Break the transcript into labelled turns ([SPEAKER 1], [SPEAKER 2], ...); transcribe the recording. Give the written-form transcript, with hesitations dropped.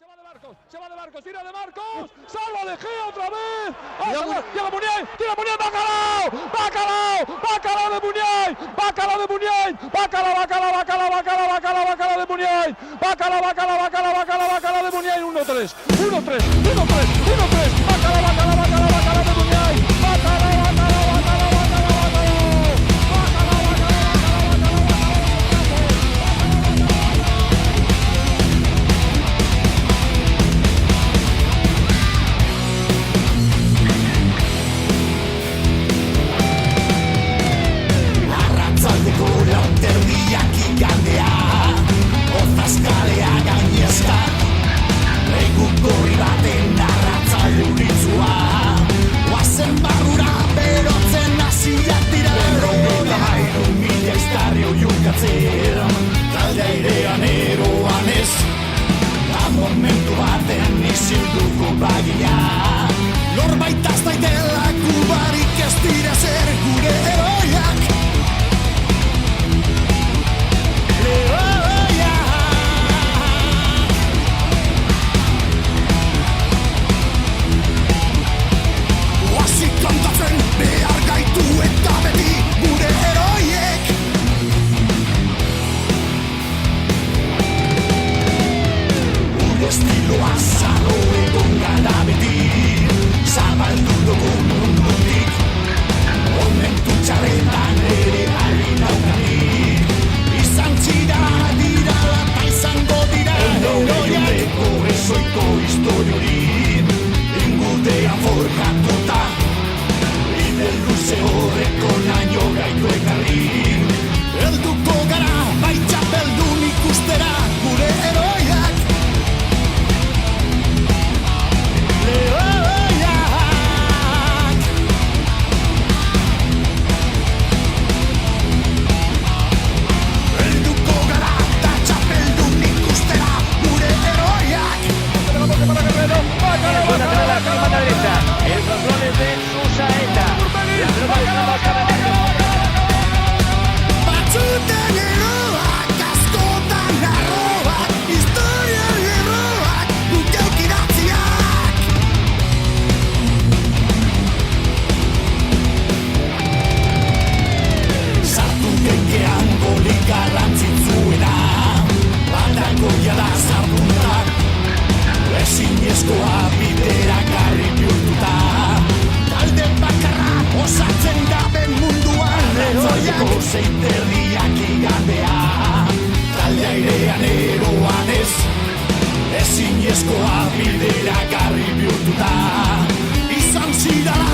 [SPEAKER 1] Se va de Marcos, tira de Marcos, salva de Gea otra vez. Llega Muniain, tira Muniain, Bacalao de Muniain, Bacalao de Muniain, Bacalao de Muniain, Bacalao de Muniain, 1-3, Bacalao de Muniain,
[SPEAKER 2] talde airean eroan ez, da momentu baten isilduko bagina. Norbait aztaitela kubarik ez dira zer gure heroiak. Oasi kantatzen behar gaitu eta beti gure heroiek. Estiloa zaro egon gara beti, zabaldu dugu mundutik, momentu txarretan ere alin daukanik. Izan txira dira eta izango dira heroiak, ezoiko historiori, ingudean forjatuta, bide luze horreko naino gaitu ekarri. Helduko gara baitxapeldun ikustera gure heroiak.
[SPEAKER 3] El control es de Susaeta. La pelota está marcada.
[SPEAKER 2] Batzutan eroak, askotan arroak, historia erroak, gukeuk idatziak. Sartu genkean golik garrantzitzuena, baldako jada sartuntak, ezinezkoa bidera garri bihurtuta. Talde bakarra osatzen gabe munduan heroiak. Zeiterriak igandea, talde airean eroan ez, ezinezkoa bidera garri bihurtuta. Izan zidala,